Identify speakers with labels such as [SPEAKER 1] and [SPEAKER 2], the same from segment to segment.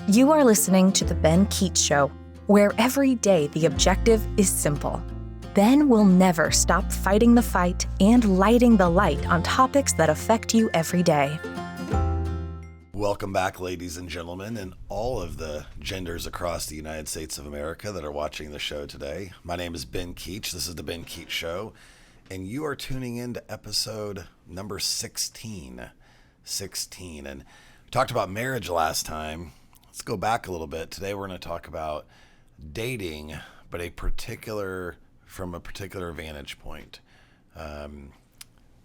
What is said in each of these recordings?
[SPEAKER 1] You are listening to The Ben Keech Show, where every day the objective is simple. Ben will never stop fighting the fight and lighting the light on topics that affect you every day.
[SPEAKER 2] Welcome back, ladies and gentlemen, and all of the genders across the United States of America that are watching the show today. My name is Ben Keech. This is The Ben Keech Show, and you are tuning in to episode number 16. 16. And we talked about marriage last time. Let's go back a little bit. Today we're going to talk about dating, but from a particular vantage point. I don't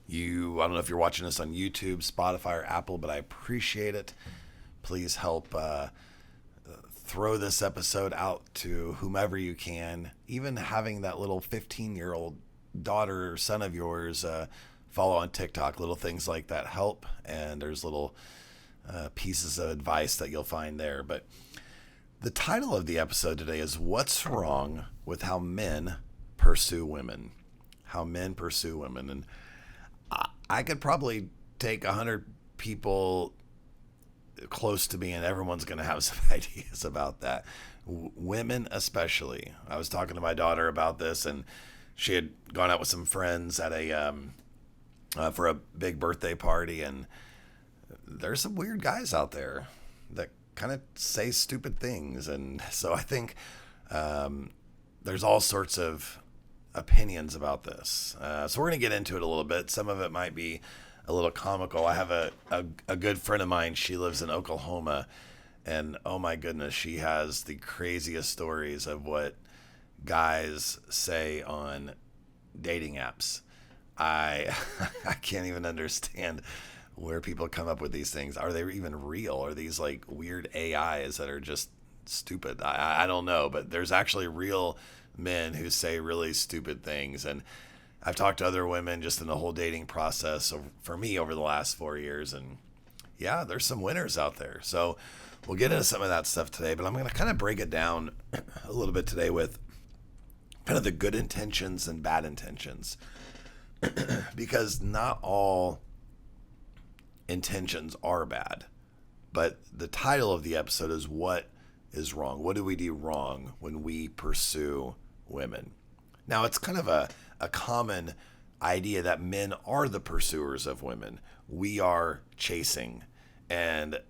[SPEAKER 2] know if you're watching this on YouTube, Spotify, or Apple, but I appreciate it. Please help throw this episode out to whomever you can. Even having that little 15-year-old daughter or son of yours follow on TikTok, little things like that help. And there's little pieces of advice that you'll find there. But the title of the episode today is What's Wrong with How Men Pursue Women? How Men Pursue Women. And I could probably take 100 people close to me and everyone's going to have some ideas about that. Women especially. I was talking to my daughter about this, and she had gone out with some friends at for a big birthday party, and there's some weird guys out there that kind of say stupid things. And so I think there's all sorts of opinions about this. So we're going to get into it a little bit. Some of it might be a little comical. I have a good friend of mine. She lives in Oklahoma, and oh my goodness, she has the craziest stories of what guys say on dating apps. I can't even understand where people come up with these things. Are they even real? Are these like weird AIs that are just stupid? I don't know, but there's actually real men who say really stupid things. And I've talked to other women just in the whole dating process for me over the last 4 years. And yeah, there's some winners out there. So we'll get into some of that stuff today, but I'm going to kind of break it down a little bit today with kind of the good intentions and bad intentions, because not all intentions are bad. But the title of the episode is What is Wrong? What do we do wrong when we pursue women? Now, it's kind of a common idea that men are the pursuers of women. We are chasing. And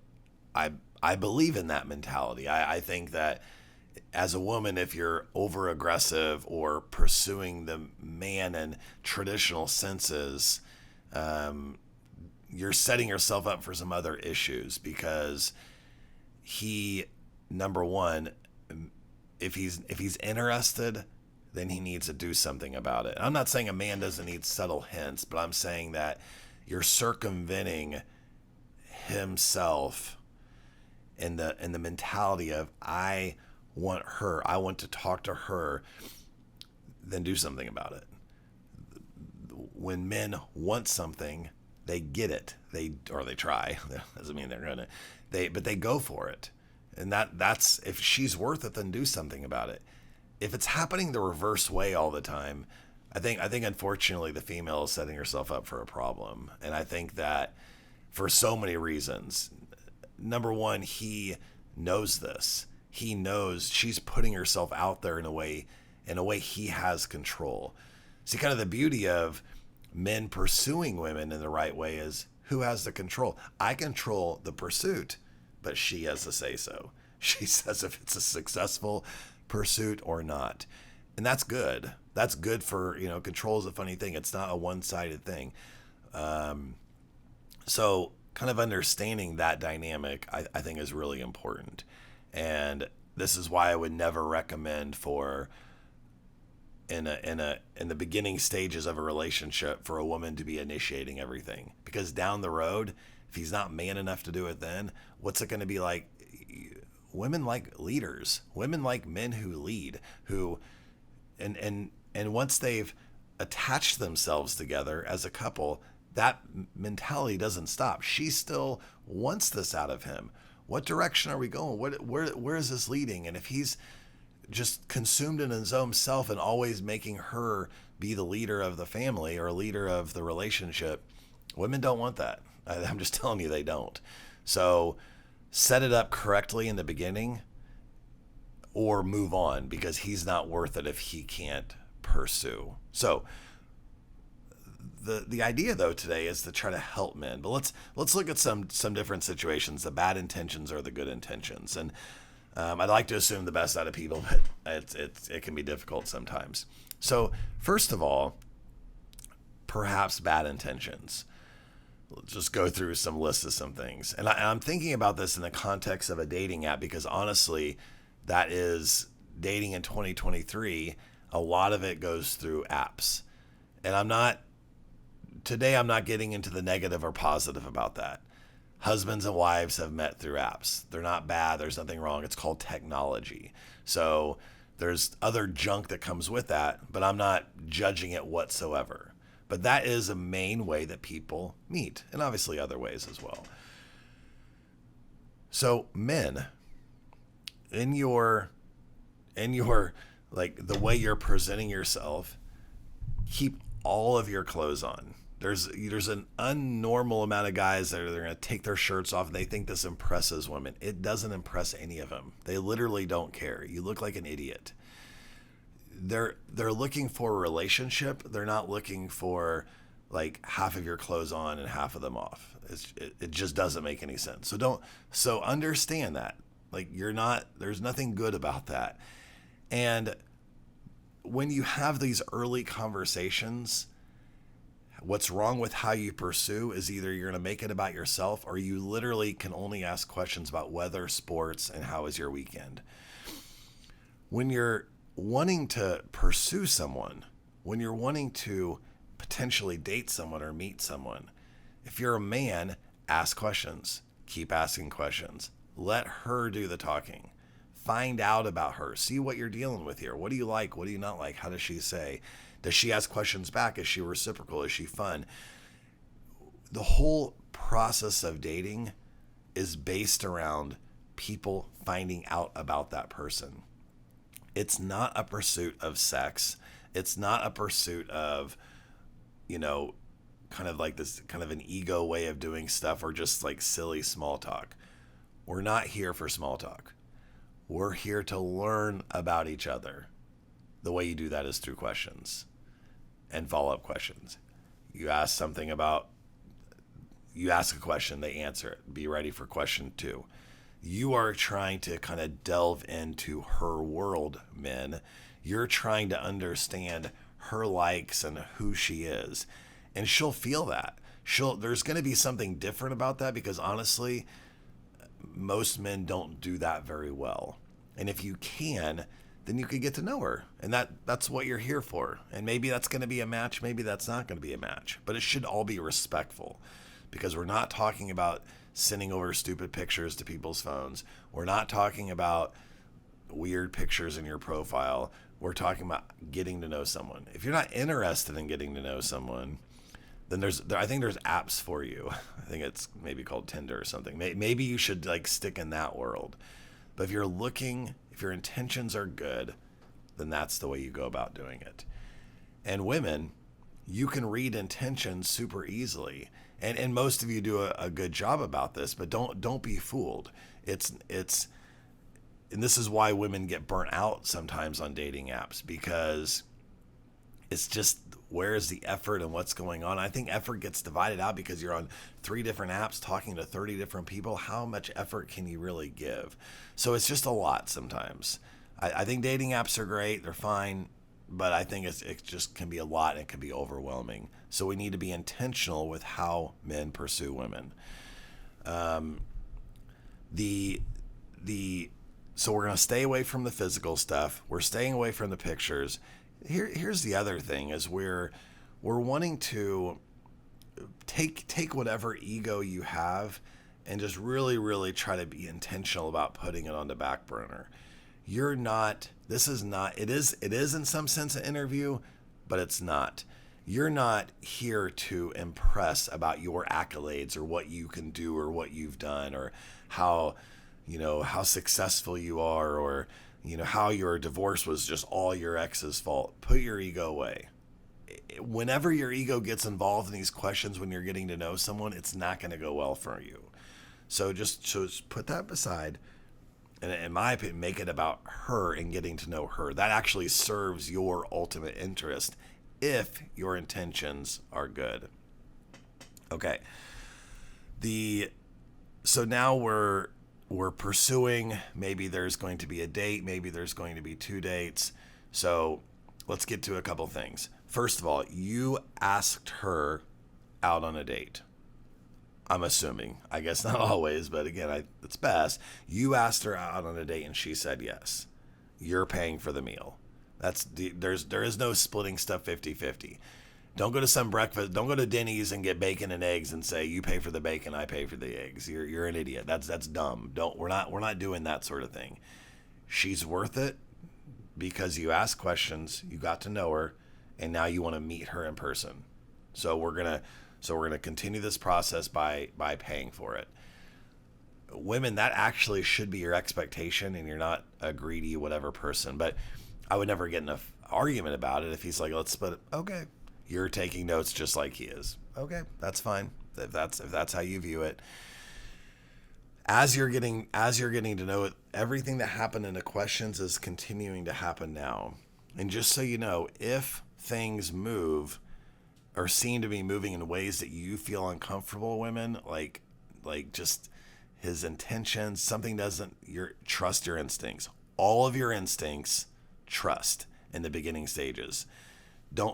[SPEAKER 2] I believe in that mentality. I think that as a woman, if you're over aggressive or pursuing the man in traditional senses, you're setting yourself up for some other issues, because number one, if he's interested, then he needs to do something about it. I'm not saying a man doesn't need subtle hints, but I'm saying that you're circumventing himself in the mentality of, I want her, I want to talk to her, then do something about it. When men want something, they get it. They try. That doesn't mean they're gonna. But they go for it. And that's, if she's worth it, then do something about it. If it's happening the reverse way all the time, I think unfortunately the female is setting herself up for a problem. And I think that for so many reasons. Number one, he knows this. He knows she's putting herself out there in a way he has control. See, kind of the beauty of men pursuing women in the right way is, who has the control? I control the pursuit, but she has to say so. She says if it's a successful pursuit or not. And that's good. That's good for, control is a funny thing. It's not a one-sided thing. So kind of understanding that dynamic, I think, is really important. And this is why I would never recommend in the beginning stages of a relationship for a woman to be initiating everything, because down the road, if he's not man enough to do it, then what's it going to be like? Women like leaders. Women like men who lead, and once they've attached themselves together as a couple, that mentality doesn't stop. She still wants this out of him. What direction are we going? Where is this leading? And if he's just consumed in his own self and always making her be the leader of the family or leader of the relationship, women don't want that. I'm just telling you, they don't. So set it up correctly in the beginning or move on because he's not worth it if he can't pursue. So the idea though today is to try to help men, but let's look at some different situations, the bad intentions or the good intentions. And I'd like to assume the best out of people, but it can be difficult sometimes. So first of all, perhaps bad intentions. We'll just go through some lists of some things. And I'm thinking about this in the context of a dating app because honestly, that is dating in 2023. A lot of it goes through apps. And I'm not getting into the negative or positive about that. Husbands and wives have met through apps. They're not bad. There's nothing wrong. It's called technology. So there's other junk that comes with that, but I'm not judging it whatsoever. But that is a main way that people meet, and obviously other ways as well. So men, in your like the way you're presenting yourself, keep all of your clothes on. There's an unnormal amount of guys that are going to take their shirts off and they think this impresses women. It doesn't impress any of them. They literally don't care. You look like an idiot. They're looking for a relationship. They're not looking for like half of your clothes on and half of them off. It just doesn't make any sense. So understand that. Like there's nothing good about that. And when you have these early conversations, what's wrong with how you pursue is either you're going to make it about yourself or you literally can only ask questions about weather, sports, and how was your weekend. When you're wanting to pursue someone, when you're wanting to potentially date someone or meet someone, if you're a man, ask questions. Keep asking questions. Let her do the talking. Find out about her. See what you're dealing with here. What do you like? What do you not like? How does she say? Does she ask questions back? Is she reciprocal? Is she fun? The whole process of dating is based around people finding out about that person. It's not a pursuit of sex. It's not a pursuit of, kind of like this kind of an ego way of doing stuff or just like silly small talk. We're not here for small talk. We're here to learn about each other. The way you do that is through questions and follow-up questions. You ask a question, they answer it. Be ready for question 2. You are trying to kind of delve into her world, men. You're trying to understand her likes and who she is. And she'll feel that. There's going to be something different about that because honestly, most men don't do that very well. And if you can, then you could get to know her. And that's what you're here for. And maybe that's going to be a match. Maybe that's not going to be a match. But it should all be respectful because we're not talking about sending over stupid pictures to people's phones. We're not talking about weird pictures in your profile. We're talking about getting to know someone. If you're not interested in getting to know someone, then I think there's apps for you. I think it's maybe called Tinder or something. Maybe you should like stick in that world. But if your intentions are good, then that's the way you go about doing it. And women, you can read intentions super easily. And most of you do a good job about this, but don't be fooled. And this is why women get burnt out sometimes on dating apps because it's just, where is the effort and what's going on? I think effort gets divided out because you're on 3 different apps talking to 30 different people. How much effort can you really give? So it's just a lot sometimes. I think dating apps are great. They're fine. But I think it just can be a lot and it can be overwhelming. So we need to be intentional with how men pursue women. So we're going to stay away from the physical stuff. We're staying away from the pictures. Here's the other thing is we're wanting to take whatever ego you have and just really, really try to be intentional about putting it on the back burner. It is in some sense an interview, but it's not. You're not here to impress about your accolades or what you can do or what you've done or how successful you are or, how your divorce was just all your ex's fault. Put your ego away. Whenever your ego gets involved in these questions when you're getting to know someone, it's not going to go well for you. So just put that beside, and in my opinion, make it about her and getting to know her. That actually serves your ultimate interest if your intentions are good. Okay. So now we're pursuing. Maybe there's going to be a date. Maybe there's going to be 2 dates. So let's get to a couple things. First of all, you asked her out on a date. I'm assuming. I guess not always, but again, it's best. You asked her out on a date and she said yes. You're paying for the meal. There is no splitting stuff 50-50. Don't go to some breakfast. Don't go to Denny's and get bacon and eggs and say you pay for the bacon, I pay for the eggs. You're an idiot. That's dumb. We're not doing that sort of thing. She's worth it because you asked questions, you got to know her, and now you want to meet her in person. So we're gonna continue this process by paying for it. Women, that actually should be your expectation, and you're not a greedy whatever person. But I would never get in an argument about it if he's like, let's split it. Okay. You're taking notes just like he is. Okay, that's fine. If that's how you view it. As you're getting to know it, everything that happened in the questions is continuing to happen now. And just so you know, if things move or seem to be moving in ways that you feel uncomfortable, women, like just his intentions, something doesn't, trust your instincts. All of your instincts, trust in the beginning stages.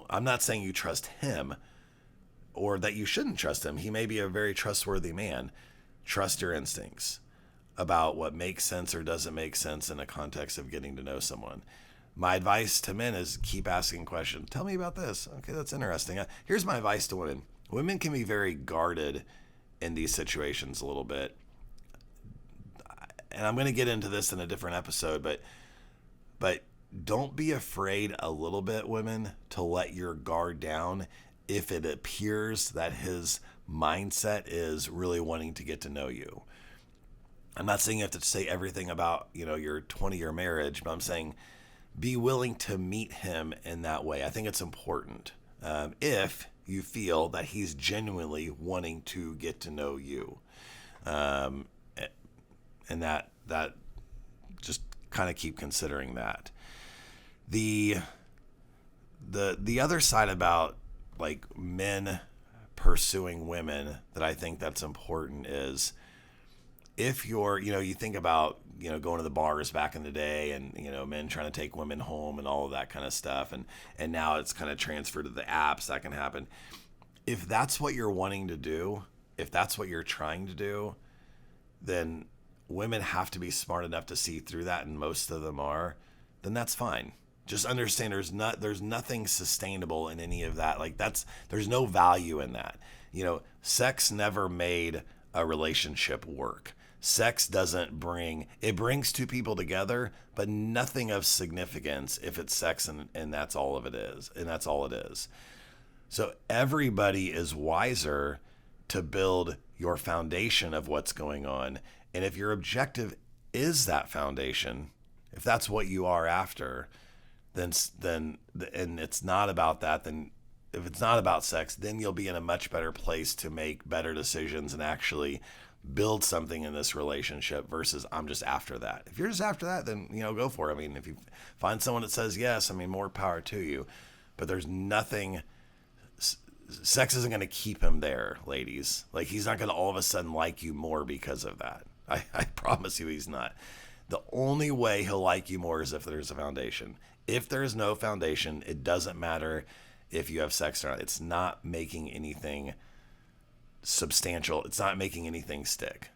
[SPEAKER 2] I'm not saying you trust him or that you shouldn't trust him. He may be a very trustworthy man. Trust your instincts about what makes sense or doesn't make sense in the context of getting to know someone. My advice to men is keep asking questions. Tell me about this. Okay, that's interesting. Here's my advice to women. Women can be very guarded in these situations a little bit. And I'm going to get into this in a different episode, but don't be afraid a little bit, women, to let your guard down if it appears that his mindset is really wanting to get to know you. I'm not saying you have to say everything about, your 20-year marriage, but I'm saying be willing to meet him in that way. I think it's important if you feel that he's genuinely wanting to get to know you. And that just kind of keep considering that. The other side about like men pursuing women that I think that's important is if you think about, going to the bars back in the day and, men trying to take women home and all of that kind of stuff. And now it's kind of transferred to the apps. That can happen. If that's what you're wanting to do, if that's what you're trying to do, then women have to be smart enough to see through that. And most of them are, then that's fine. Just understand there's nothing sustainable in any of that. There's no value in that. Sex never made a relationship work. Sex brings two people together, but nothing of significance if it's sex and that's all of it is. And that's all it is. So everybody is wiser to build your foundation of what's going on. And if your objective is that foundation, if that's what you are after, then and it's not about that, then if it's not about sex, then you'll be in a much better place to make better decisions and actually build something in this relationship versus I'm just after that. If you're just after that, then, go for it. I mean, if you find someone that says yes, more power to you. But there's nothing, sex isn't going to keep him there, ladies. Like, he's not going to all of a sudden like you more because of that. I promise you he's not. The only way he'll like you more is if there's a foundation. If there's no foundation, it doesn't matter if you have sex or not. It's not making anything substantial. It's not making anything stick.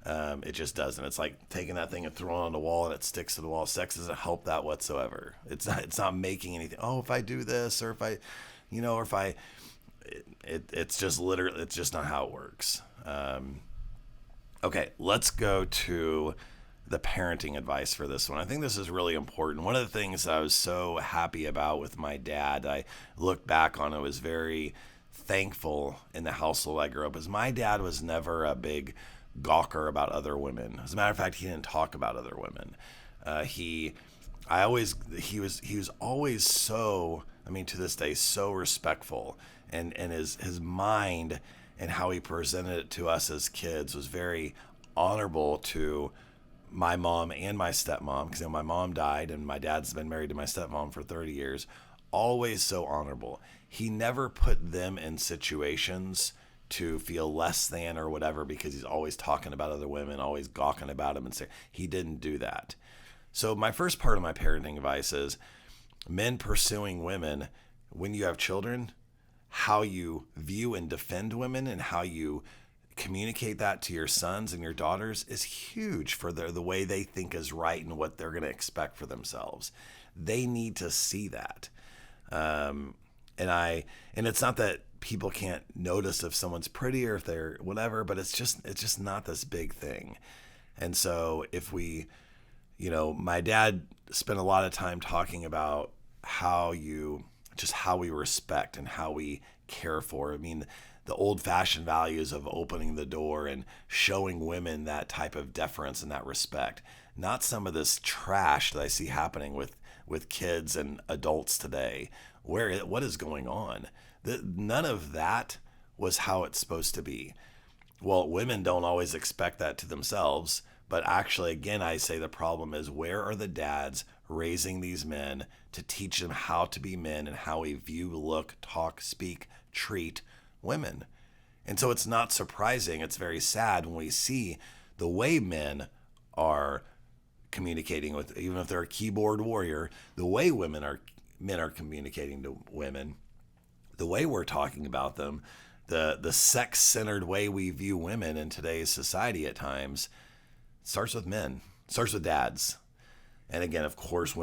[SPEAKER 2] It just doesn't. It's like taking that thing and throwing it on the wall and it sticks to the wall. Sex doesn't help that whatsoever. It's not making anything. Oh, if I do this or if I, it's just literally, it's just not how it works. Okay, let's go to the parenting advice for this one. I think this is really important. One of the things I was so happy about with my dad, I look back on it, was very thankful in the household I grew up, is my dad was never a big gawker about other women. As a matter of fact, he didn't talk about other women. He was always so, to this day, so respectful, and his mind and how he presented it to us as kids was very honorable to my mom and my stepmom, because my mom died and my dad's been married to my stepmom for 30 years. Always so honorable. He never put them in situations to feel less than or whatever because he's always talking about other women, always gawking about them and say he didn't do that. So my first part of my parenting advice is men pursuing women when you have children, how you view and defend women and how you communicate that to your sons and your daughters is huge for the way they think is right and what they're going to expect for themselves. They need to see that. And it's not that people can't notice if someone's pretty or if they're whatever, but it's just not this big thing. And so if we, my dad spent a lot of time talking about how we respect and how we care for. I mean, the old-fashioned values of opening the door and showing women that type of deference and that respect, not some of this trash that I see happening with kids and adults today. What is going on? None of that was how it's supposed to be. Well, women don't always expect that to themselves, but actually, again, I say the problem is, where are the dads raising these men to teach them how to be men and how we view, look, talk, speak, treat women? And so it's not surprising, it's very sad when we see the way men are communicating with, even if they're a keyboard warrior, the way men are communicating to women, the way we're talking about them, the sex-centered way we view women in today's society at times starts with men, starts with dads. And again, of course,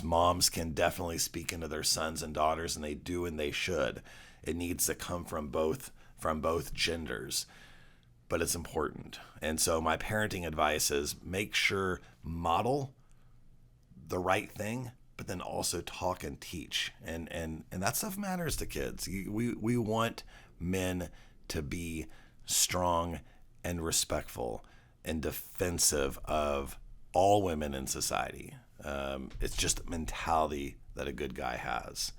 [SPEAKER 2] moms can definitely speak into their sons and daughters, and they do and they should. It needs to come from both genders, but it's important. And so my parenting advice is make sure model the right thing, but then also talk and teach. And that stuff matters to kids. We want men to be strong and respectful and defensive of all women in society. It's just a mentality that a good guy has.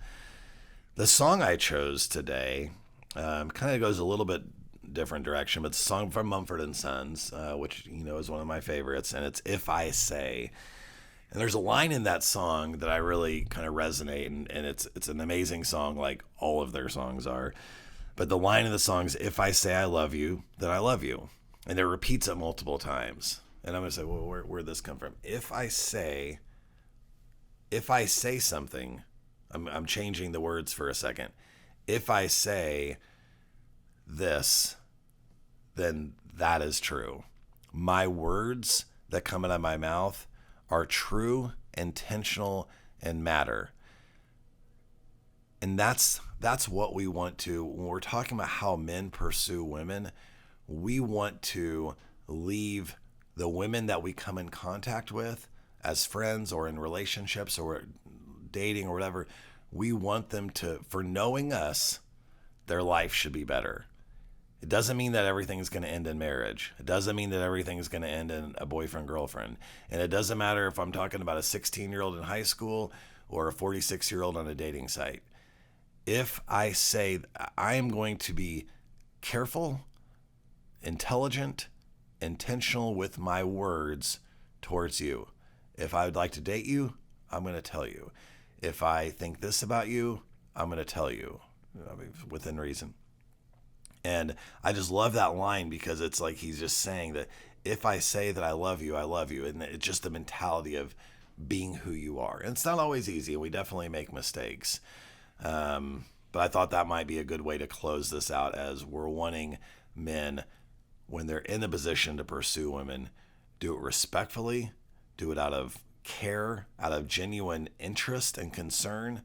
[SPEAKER 2] The song I chose today kind of goes a little bit different direction, but it's a song from Mumford & Sons, which is one of my favorites, and it's "If I Say." And there's a line in that song that I really kind of resonate, and it's an amazing song, like all of their songs are. But the line in the song is, "If I say I love you, then I love you." And it repeats it multiple times. And I'm going to say, well, where'd this come from? If I say something, I'm changing the words for a second. If I say this, then that is true. My words that come out of my mouth are true, intentional, and matter. And that's what we want to, when we're talking about how men pursue women, we want to leave the women that we come in contact with as friends or in relationships or dating or whatever, we want them to, for knowing us, their life should be better. It doesn't mean that everything is going to end in marriage. It doesn't mean that everything is going to end in a boyfriend-girlfriend. And it doesn't matter if I'm talking about a 16-year-old in high school or a 46-year-old on a dating site. If I say I am going to be careful, intelligent, intentional with my words towards you. If I would like to date you, I'm going to tell you. If I think this about you, I'm going to tell you, within reason. And I just love that line because it's like he's just saying that if I say that I love you, I love you. And it's just the mentality of being who you are. And it's not always easy. We definitely make mistakes. But I thought that might be a good way to close this out, as we're wanting men, when they're in the position to pursue women, do it respectfully, do it out of care, out of genuine interest and concern.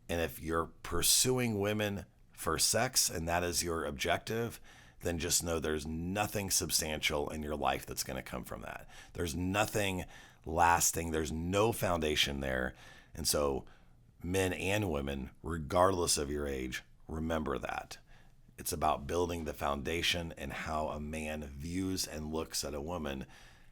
[SPEAKER 2] And if you're pursuing women for sex and that is your objective, then just know there's nothing substantial in your life that's going to come from that. There's nothing lasting. There's no foundation there. And so men and women, regardless of your age, remember that. It's about building the foundation and how a man views and looks at a woman.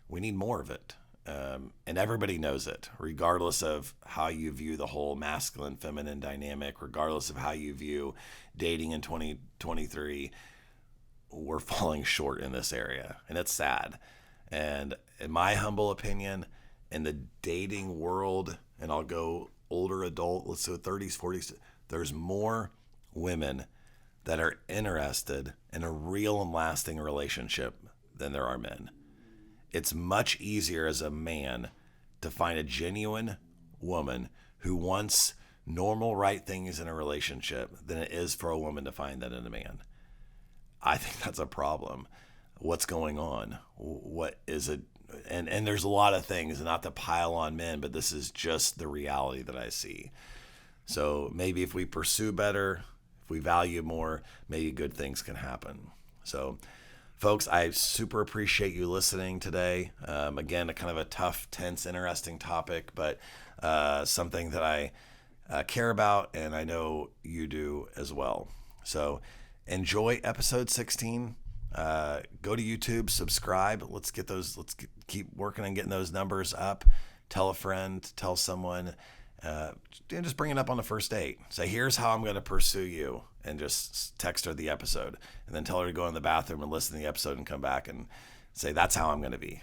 [SPEAKER 2] We need more of it. And everybody knows it, regardless of how you view the whole masculine, feminine dynamic, regardless of how you view dating in 2023. we're falling short in this area, and it's sad. And in my humble opinion, in the dating world, and I'll go older adult, let's say 30s, 40s, there's more women that are interested in a real and lasting relationship than there are men. It's much easier as a man to find a genuine woman who wants normal, right things in a relationship than it is for a woman to find that in a man. I think that's a problem. What's going on? What is it? And there's a lot of things, not to pile on men, but this is just the reality that I see. So maybe if we pursue better, if we value more, maybe good things can happen. So folks, I super appreciate you listening today. Again, a kind of a tough, tense, interesting topic, but something that I care about, and I know you do as well. So enjoy episode 16. Go to YouTube, subscribe. Let's keep working on getting those numbers up. Tell a friend, tell someone, just bring it up on the first date. Say, here's how I'm going to pursue you, and just text her the episode, and then tell her to go in the bathroom and listen to the episode and come back and say, that's how I'm going to be.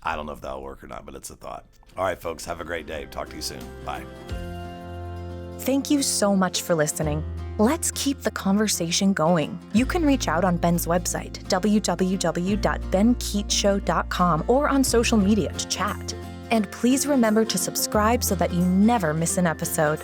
[SPEAKER 2] I don't know if that'll work or not, but it's a thought. All right, folks, have a great day. Talk to you soon. Bye.
[SPEAKER 1] Thank you so much for listening. Let's keep the conversation going. You can reach out on Ben's website, www.benkeechshow.com, or on social media to chat. And please remember to subscribe so that you never miss an episode.